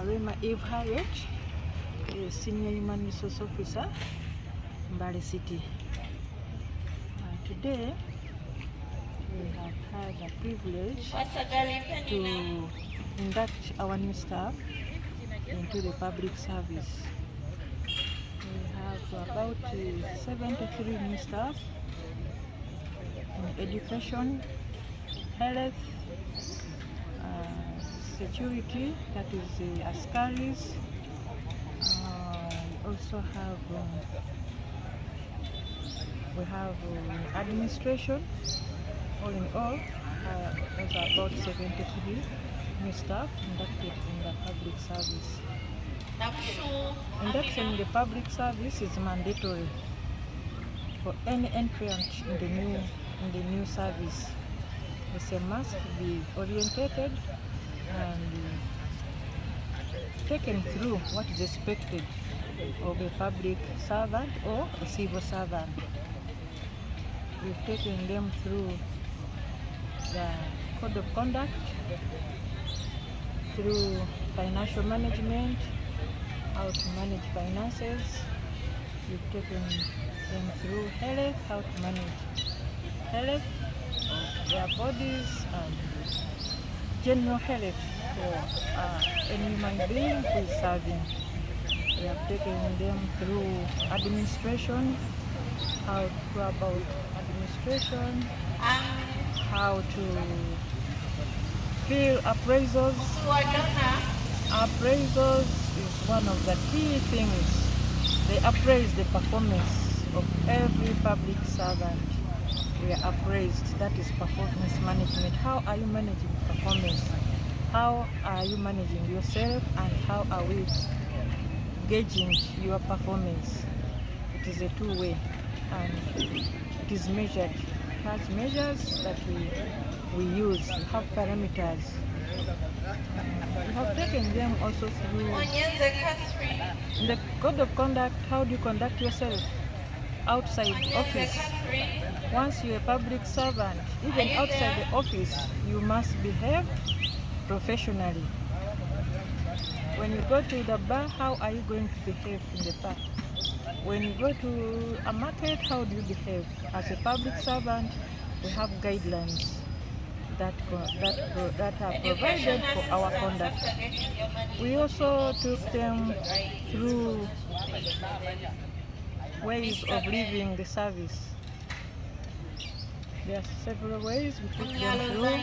Eve Harriet, Senior Human Resource Officer, Mbale City. Today we have had the privilege to induct our new staff into the public service. We have about 73 new staff in education, health, security, that is the askaris. We have administration. All in all, there's about 73 new staff inducted in the public service. Induction in the public service is mandatory for any entrant in the new service. It's a must to be orientated and taken through what is expected of a public servant or a civil servant. We've taken them through the code of conduct, through financial management, how to manage finances. We've taken them through health, how to manage health of their bodies and general health for any human being who is serving. We have taken them through administration, how to go about administration, how to fill appraisals. Appraisals is one of the key things. They appraise the performance of every public servant. We are appraised. That is performance management. How are you managing performance? How are you managing yourself, and how are we gauging your performance? It is a two-way, and it is measured. It has measures that we use. We have parameters. We have taken them also through the code of conduct. How do you conduct yourself outside office? Once you're a public servant, even outside the office, you must behave professionally. When you go to the bar, how are you going to behave in the bar? When you go to a market, how do you behave? As a public servant, we have guidelines that are provided for our conduct. We also took them through ways of living the service. There are several ways we took them through,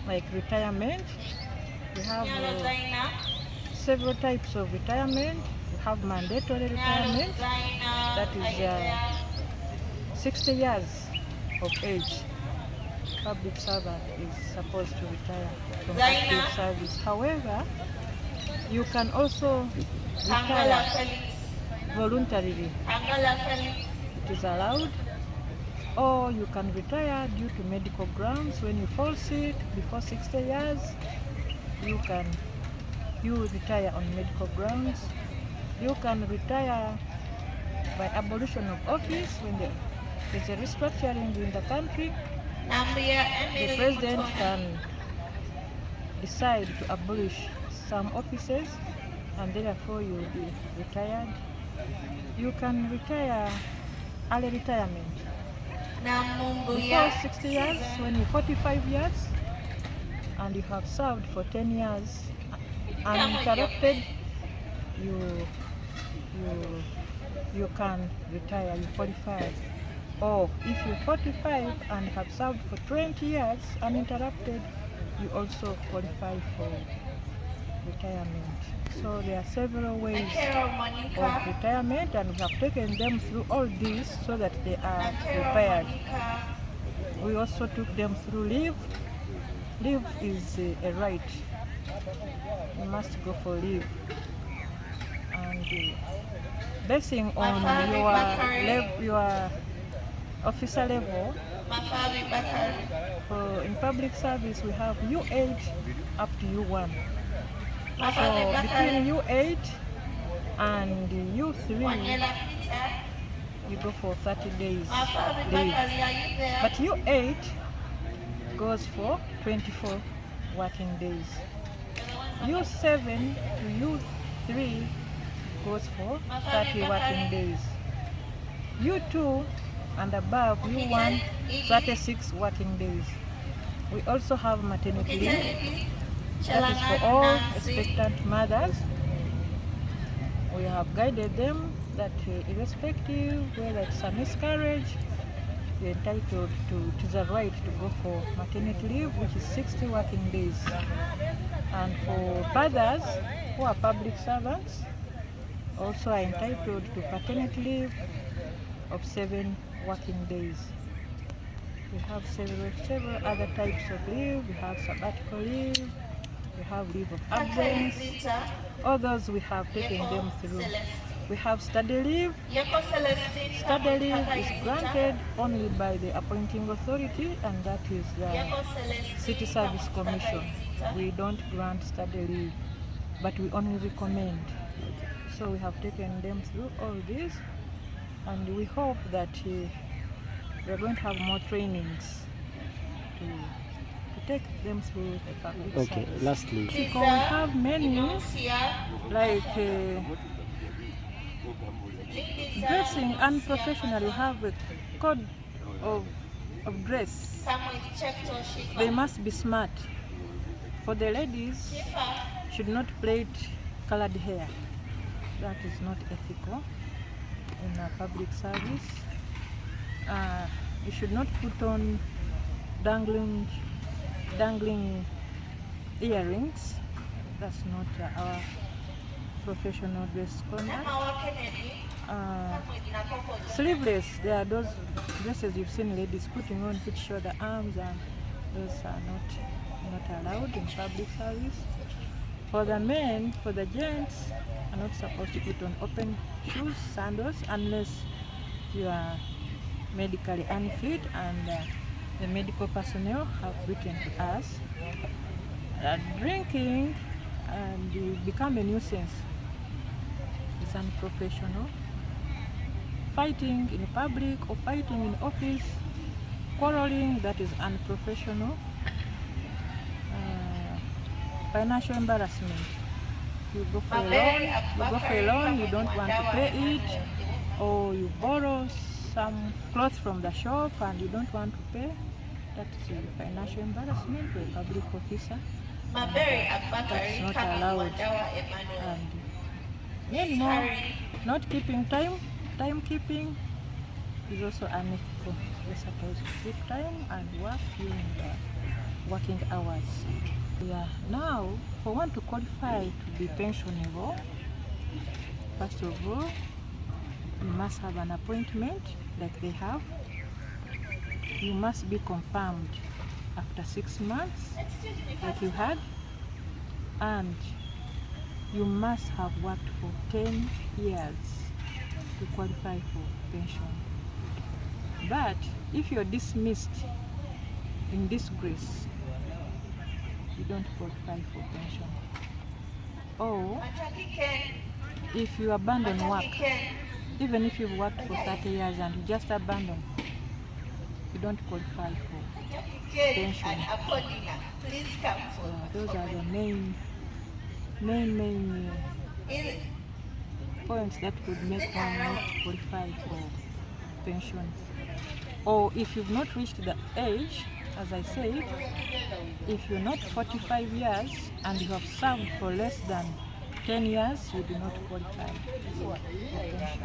like retirement. We have several types of retirement. We have mandatory retirement, that is 60 years of age. Public servant is supposed to retire from active service. However, you can also retire voluntarily. It is allowed. Or you can retire due to medical grounds. When you fall sick before 60 years, you retire on medical grounds. You can retire by abolition of office when there's a restructuring in the country. The president can decide to abolish some offices, and therefore you will be retired. You can retire early retirement before 60 years. When you're 45 years and you have served for 10 years uninterrupted, you can retire. You're 45. Or if you're 45 and have served for 20 years uninterrupted, you also qualify for retirement. So there are several ways of retirement, and we have taken them through all these so that they are prepared. We also took them through leave. Leave is a right. You must go for leave. And basing on your officer level, in public service we have U8 up to U1. So between U8 and U3, you go for 30 days leave. But U8 goes for 24 working days. U7 to U3 goes for 30 working days. U2 and above, U1, 36 working days. We also have maternity leave. That is for all expectant mothers. We have guided them that irrespective whether it's a miscarriage, you're entitled to the right to go for maternity leave, which is 60 working days. And for fathers who are public servants, also are entitled to paternity leave of 7 working days. We have several other types of leave. We have sabbatical leave, we have leave of absence. All those we have taken them through. We have study leave. Study leave is granted only by the appointing authority, and that is the City Service Commission. We don't grant study leave, but we only recommend. So we have taken them through all this, and we hope that we are going to have more trainings to take them through the public service. Lastly, because we have many, like dressing unprofessionally, have a code of dress. They must be smart. For the ladies, should not plait colored hair. That is not ethical in a public service. You should not put on dangling earrings. That's not our professional dress conduct. Sleeveless, there are those dresses you've seen ladies putting on which show the arms, and those are not allowed in public service. For the men, for the gents, are not supposed to put on open shoes, sandals, unless you are medically unfit and the medical personnel have written to us that drinking and you become a nuisance is unprofessional. Fighting in public or fighting in office, quarreling, that is unprofessional. Financial embarrassment. You go for a loan, you don't want to pay it, or you borrow some clothes from the shop and you don't want to pay. That's financial embarrassment to a public officer. That's not allowed. And more, not keeping timekeeping is also unethical. You're supposed to keep time and work during the working hours. Yeah. Now, for one to qualify to be pensionable, first of all, you must have an appointment like they have. You must be confirmed after 6 months like you had, and you must have worked for 10 years to qualify for pension. But if you're dismissed in disgrace, you don't qualify for pension. Or if you abandon work, even if you've worked for 30 years and you just abandon, you don't qualify for pension. Those are the main points that could make one not qualify for pension. Or if you've not reached the age, as I said, if you're not 45 years and you have served for less than 10 years, you do not qualify for pension.